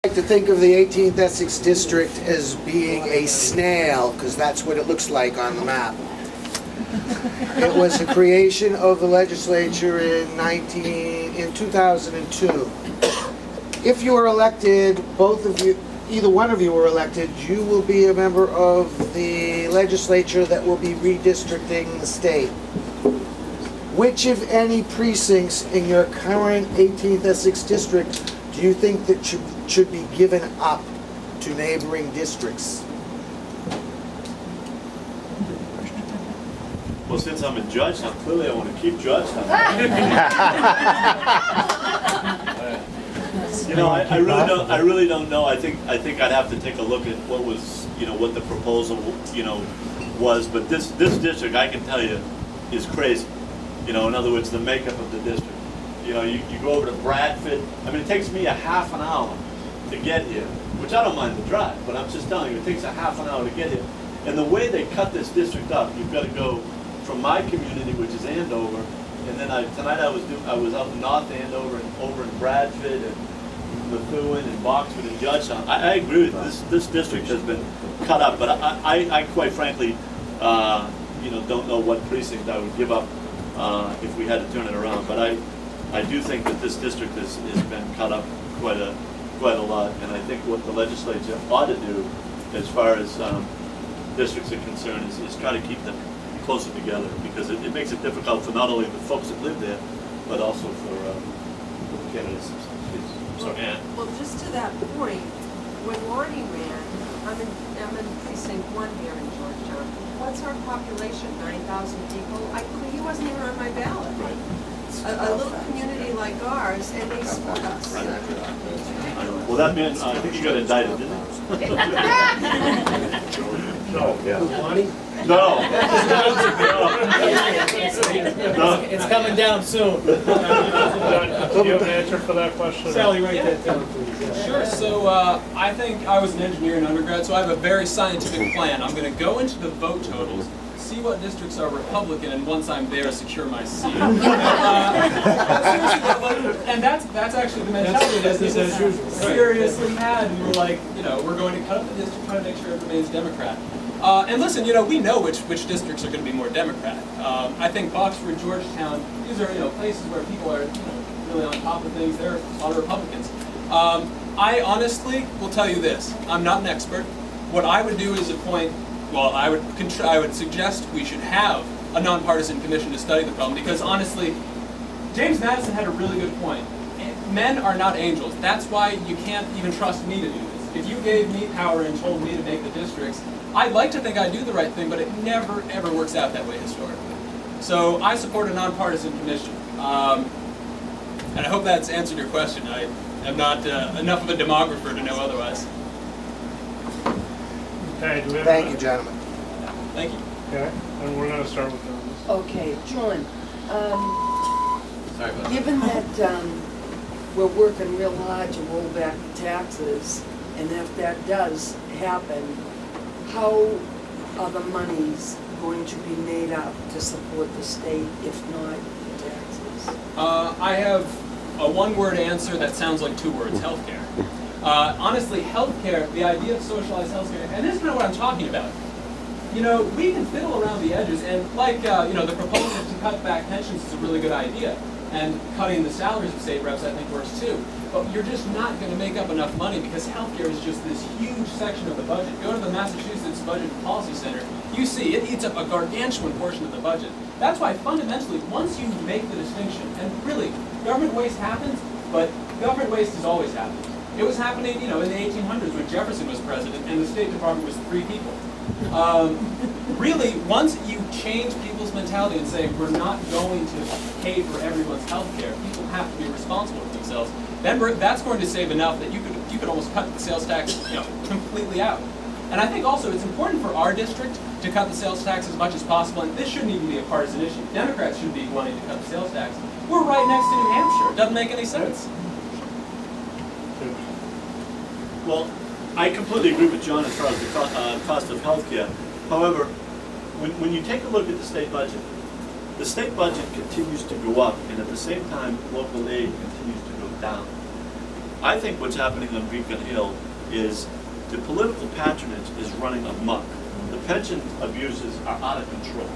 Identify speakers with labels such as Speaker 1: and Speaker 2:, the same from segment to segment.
Speaker 1: I like to think of the 18th Essex District as being a snail, because that's what it looks like on the map. It was a creation of the legislature in 2002. If you are elected, both of you, either one of you are elected, you will be a member of the legislature that will be redistricting the state. Which, if any, precincts in your current 18th Essex District do you think that should be given up to neighboring districts?
Speaker 2: Well, since I'm in Georgetown, clearly I want to keep Georgetown. You know, I really don't know. I think I'd have to take a look at what was, what the proposal, was. But this district, I can tell you, is crazy. In other words, the makeup of the district. You go over to Bradford. I mean, it takes me a half an hour to get here, which I don't mind the drive, but I'm just telling you, it takes a half an hour to get here. And the way they cut this district up, you've got to go from my community, which is Andover, and then tonight I was out in North Andover and over in Bradford and Methuen and Boxford and Georgetown. I agree with you. This district has been cut up, but I quite frankly, don't know what precinct I would give up if we had to turn it around. But I do think that this district has been cut up quite a lot, and I think what the legislature ought to do, as far as districts are concerned, is try to keep them closer together, because it makes it difficult for not only the folks that live there, but also for the candidates themselves.
Speaker 3: Well, just to that point, when Lonnie ran, I'm in precinct 1 here in Georgetown. What's our population? 9,000 people. He wasn't even on my ballot.
Speaker 2: Right.
Speaker 3: A little community like ours, and they split us.
Speaker 2: Well, that meant I think you got indicted, didn't you?
Speaker 4: No, yeah.
Speaker 2: No.
Speaker 5: It's coming down soon.
Speaker 6: Do you have an answer for that question?
Speaker 5: Sally, write that down, please. Yeah. Sure. So I think I was an engineer in undergrad, so I have a very scientific plan. I'm going to go into the vote totals, see what districts are Republican, and once I'm there, secure my seat. And that's actually the mentality that people seriously had. And we're like, we're going to cut up the district, try to make sure it remains Democrat. And listen, we know which districts are going to be more Democrat. I think Boxford, Georgetown, these are places where people are really on top of things. There are a lot of Republicans. I honestly will tell you this: I'm not an expert. What I would do is appoint. Well, I would suggest we should have a nonpartisan commission to study the problem, because honestly, James Madison had a really good point. Men are not angels. That's why you can't even trust me to do this. If you gave me power and told me to make the districts, I'd like to think I do the right thing, but it never, ever works out that way historically. So I support a nonpartisan commission. And I hope that's answered your question. I am not enough of a demographer to know otherwise.
Speaker 6: Okay, do we have
Speaker 1: Thank you, gentlemen.
Speaker 5: Thank you.
Speaker 6: Okay, and we're going to start with John.
Speaker 7: Okay, John,
Speaker 5: Sorry about
Speaker 7: given that we're working real hard to roll back the taxes, and if that does happen, how are the monies going to be made up to support the state, if not the taxes?
Speaker 5: I have a one-word answer that sounds like two words: healthcare. Honestly, healthcare, the idea of socialized healthcare, and this is kind of what I'm talking about. We can fiddle around the edges, and like, the proposal to cut back pensions is a really good idea, and cutting the salaries of state reps I think works too. But you're just not going to make up enough money, because healthcare is just this huge section of the budget. Go to the Massachusetts Budget and Policy Center, you see it eats up a gargantuan portion of the budget. That's why fundamentally, once you make the distinction, and really, government waste happens, but government waste has always happened. It was happening, in the 1800s when Jefferson was president and the State Department was 3 people. Really, once you change people's mentality and say, we're not going to pay for everyone's health care, people have to be responsible for themselves, then that's going to save enough that you could almost cut the sales tax completely out. And I think also it's important for our district to cut the sales tax as much as possible, and this shouldn't even be a partisan issue. Democrats should be wanting to cut the sales tax. We're right next to New Hampshire. It doesn't make any sense.
Speaker 2: Well, I completely agree with John as far as the cost of healthcare. However, when you take a look at the state budget continues to go up, and at the same time, local aid continues to go down. I think what's happening on Beacon Hill is the political patronage is running amok. The pension abuses are out of control.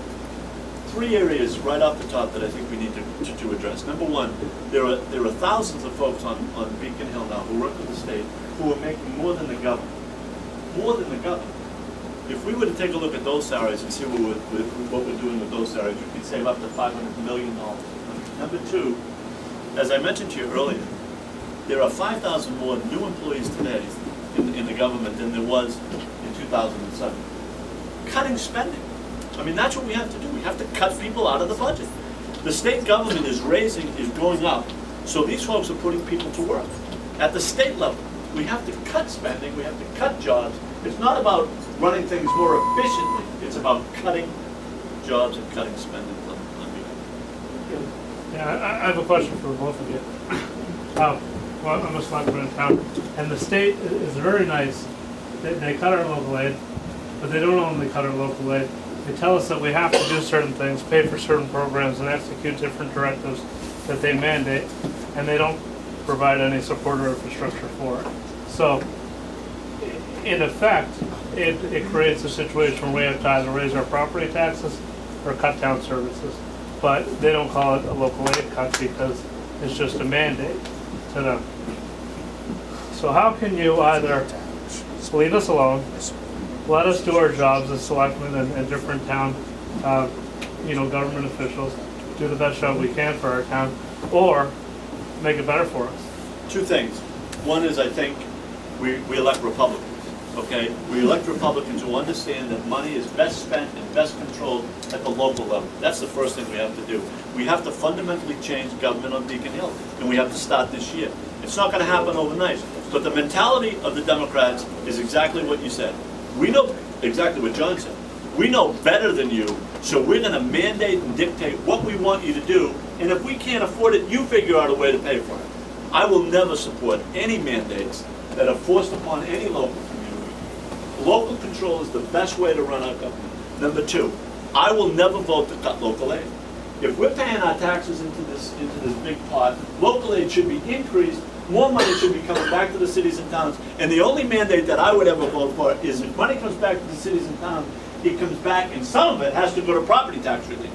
Speaker 2: 3 areas right off the top that I think we need to address. Number one, there are thousands of folks on Beacon Hill now who work for the state who are making more than the government. More than the government. If we were to take a look at those salaries and see what we're doing with those salaries, we could save up to $500 million. Number two, as I mentioned to you earlier, there are 5,000 more new employees today in the government than there was in 2007. Cutting spending. I mean, that's what we have to do. We have to cut people out of the budget. The state government is going up, so these folks are putting people to work. At the state level, we have to cut spending, we have to cut jobs. It's not about running things more efficiently, it's about cutting jobs and cutting spending.
Speaker 6: Yeah, I have a question for both of you. Well, I'm a selectman in town, and the state is very nice. They cut our local aid, but they don't only cut our local aid. They tell us that we have to do certain things, pay for certain programs, and execute different directives that they mandate, and they don't provide any support or infrastructure for it. So, in effect, it creates a situation where we have to either raise our property taxes or cut down services. But they don't call it a local aid cut because it's just a mandate to them. So how can you either leave us alone, let us do our jobs as selectmen and different town, government officials, do the best job we can for our town, or make it better for us?
Speaker 2: Two things. One is, I think we elect Republicans, okay? We elect Republicans who understand that money is best spent and best controlled at the local level. That's the first thing we have to do. We have to fundamentally change government on Beacon Hill, and we have to start this year. It's not going to happen overnight, but the mentality of the Democrats is exactly what you said. We know exactly what John said. We know better than you, so we're going to mandate and dictate what we want you to do, and if we can't afford it, you figure out a way to pay for it. I will never support any mandates that are forced upon any local community. Local control is the best way to run our government. Number two, I will never vote to cut local aid. If we're paying our taxes into this big pot, local aid should be increased, more money should be coming back to the cities and towns, and the only mandate that I would ever vote for is if money comes back to the cities and towns, it comes back and some of it has to go to property tax relief.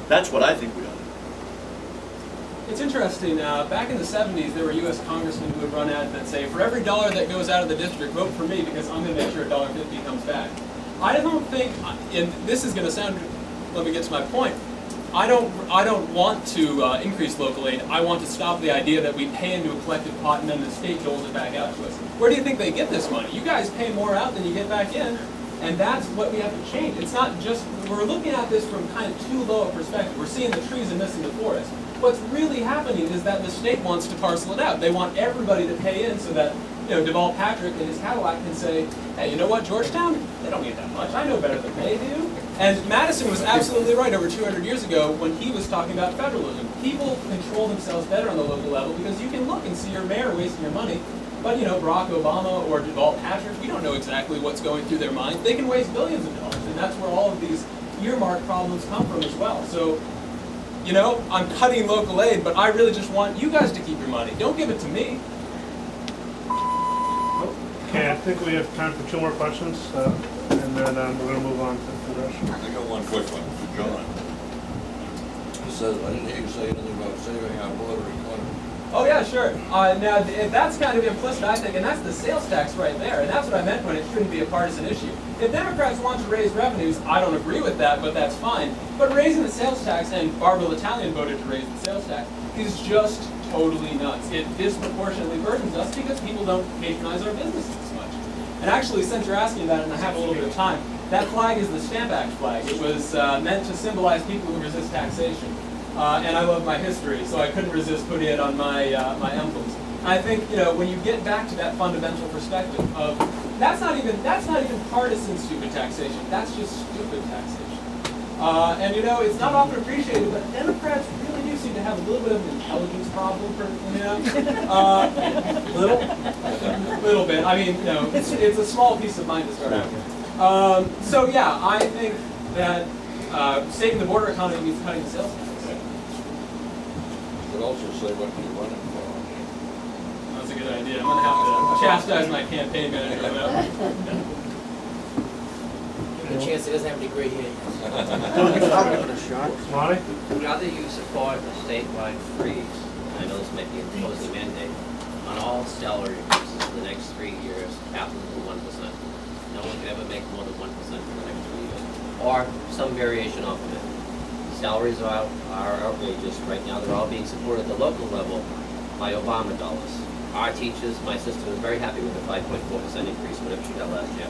Speaker 2: That's what I think we ought to do.
Speaker 5: It's interesting, back in the 70s, there were U.S. congressmen who would run ads that say, for every dollar that goes out of the district, vote for me because I'm going to make sure $1.50 comes back. I don't think, and this is going to sound, let me get to my point, I don't want to increase local aid. I want to stop the idea that we pay into a collective pot and then the state doles it back out to us. Where do you think they get this money? You guys pay more out than you get back in, and that's what we have to change. It's not just, we're looking at this from kind of too low a perspective. We're seeing the trees and missing the forest. What's really happening is that the state wants to parcel it out. They want everybody to pay in so that, Deval Patrick and his Cadillac can say, hey, you know what, Georgetown? They don't need that much. I know better than they do. And Madison was absolutely right over 200 years ago when he was talking about federalism. People control themselves better on the local level because you can look and see your mayor wasting your money. But, Barack Obama or Deval Patrick, we don't know exactly what's going through their minds. They can waste billions of dollars, and that's where all of these earmark problems come from as well. So, I'm cutting local aid, but I really just want you guys to keep your money. Don't give it to me.
Speaker 6: Okay, I think we have time for 2 more questions, and then we're going to move on to the rest.
Speaker 4: I got one quick one for John. It says, I didn't hear you say anything about saving our water economy.
Speaker 5: Oh yeah, sure. Now that's kind of implicit, I think, and that's the sales tax right there, and that's what I meant when it shouldn't be a partisan issue. If Democrats want to raise revenues, I don't agree with that, but that's fine. But raising the sales tax, and Barbara Italian voted to raise the sales tax, is just totally nuts. It disproportionately burdens us because people don't patronize our businesses as much. And actually, since you're asking about it, and I have a little bit of time, that flag is the Stamp Act flag. It was meant to symbolize people who resist taxation. And I love my history, so I couldn't resist putting it on my emblems. And I think when you get back to that fundamental perspective of that's not even partisan stupid taxation. That's just stupid taxation. And it's not often appreciated, but Democrats really do seem to have a little bit of an intelligence problem for little bit. I mean, it's a small piece of mind to start out with. So yeah, I think that saving the border economy means cutting the sales tax.
Speaker 4: You could also say what you're running for.
Speaker 5: it's a good idea. I'm gonna have to chastise my campaign manager about it.
Speaker 8: Good chance he doesn't have any gray hair.
Speaker 6: Monty?
Speaker 8: Whether you support a statewide freeze, I know this might be imposed a mandate, on all salary increases for the next 3 years, capped at 1%. No one can ever make more than 1% for the next 3 years, or some variation off of it. Salaries are outrageous right now. They're all being supported at the local level by Obama dollars. Our teachers, my sister was very happy with the 5.4% increase, whatever she got last year.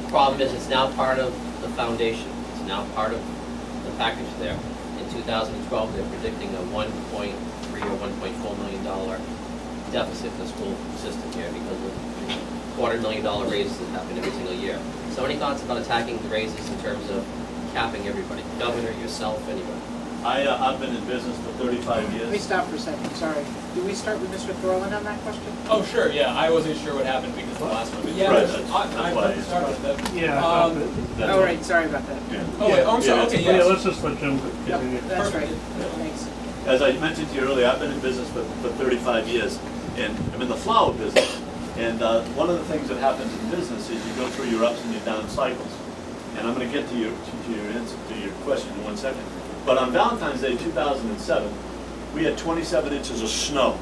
Speaker 8: Problem is, it's now part of the foundation. It's now part of the package there. In 2012, they're predicting a $1.3 or $1.4 million deficit in the school system here because of $250,000 raises that happen every single year. So any thoughts about attacking the raises in terms of capping everybody? Governor, yourself, anybody?
Speaker 2: I've been in business for 35
Speaker 9: Let me
Speaker 2: years.
Speaker 9: stop for a second, sorry. Do we start with Mr. Thorlin on that question?
Speaker 5: Oh, sure, yeah, I wasn't sure what happened because the last one, but yeah,
Speaker 2: Right,
Speaker 5: I'd
Speaker 2: that's
Speaker 5: like
Speaker 2: why
Speaker 5: to start on it. But,
Speaker 6: Yeah.
Speaker 2: That's
Speaker 9: All right, sorry about that.
Speaker 2: Yeah.
Speaker 5: Oh, wait, oh, I'm sorry, okay,
Speaker 6: Yeah,
Speaker 5: yes.
Speaker 6: let's just let Jim
Speaker 9: Yep,
Speaker 6: continue.
Speaker 9: that's right.
Speaker 5: Perfect.
Speaker 9: Thanks.
Speaker 2: As I mentioned to you earlier, I've been in business for 35 years, and I'm in the flower business. And one of the things that happens in business is you go through your ups and your down cycles. And I'm going to get to your answer to your question in 1 second. But on Valentine's Day 2007, we had 27 inches of snow.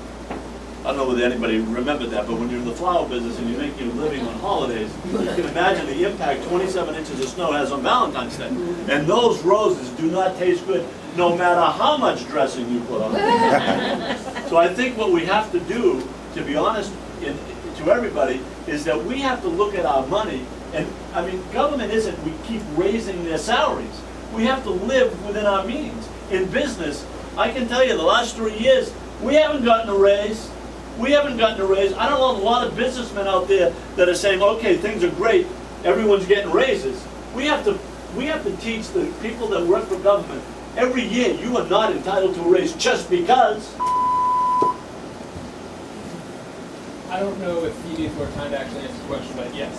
Speaker 2: I don't know whether anybody remembered that, but when you're in the flower business and you make your living on holidays, you can imagine the impact 27 inches of snow has on Valentine's Day. And those roses do not taste good, no matter how much dressing you put on them. So I think what we have to do, to be honest, to everybody, is that we have to look at our money. And, I mean, government isn't, we keep raising their salaries. We have to live within our means. In business, I can tell you, the last 3 years, we haven't gotten a raise. We haven't gotten a raise. I don't know a lot of businessmen out there that are saying, okay, things are great, everyone's getting raises. We have to teach the people that work for government, every year you are not entitled to a raise just because.
Speaker 5: I don't know if you need more time to actually answer the question, but yes.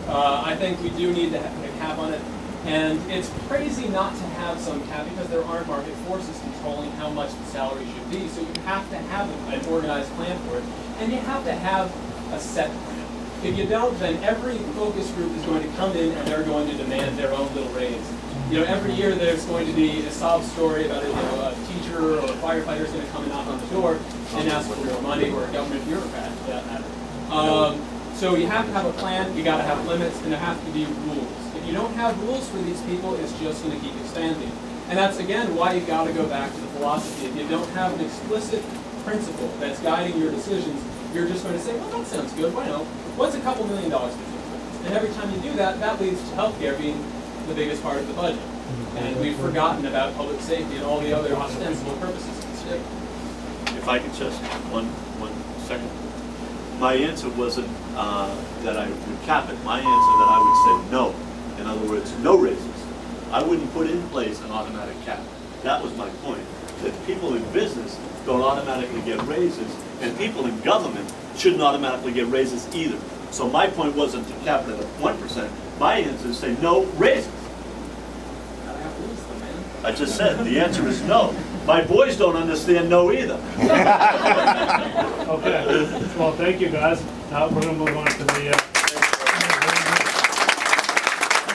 Speaker 5: I think we do need to put a cap on it. And it's crazy not to have some cap because there are market forces controlling how much the salary should be. So you have to have an organized plan for it. And you have to have a set plan. If you don't, then every focus group is going to come in and they're going to demand their own little raise. You know, every year there's going to be a sob story about a teacher or a firefighter is going to come and knock on the door and ask for more money, or a government bureaucrat for that matter. So you have to have a plan, you got to have limits, and there have to be rules. If you don't have rules for these people, it's just going to keep expanding. And that's, again, why you've got to go back to the philosophy. If you don't have an explicit principle that's guiding your decisions, you're just going to say, well, that sounds good, why not? What's a couple $1 million to do? And every time you do that, that leads to healthcare being the biggest part of the budget. And we've forgotten about public safety and all the other ostensible purposes of the state.
Speaker 2: If I could just, one second. My answer wasn't that I would cap it. My answer that I would say no. In other words, no raises. I wouldn't put in place an automatic cap. That was my point. That people in business don't automatically get raises, and people in government shouldn't automatically get raises either. So my point wasn't to cap it at 1%. My answer is to say no raises. I just said the answer is no. My boys don't understand no either.
Speaker 6: Okay, well, thank you guys. Now we're gonna move on to the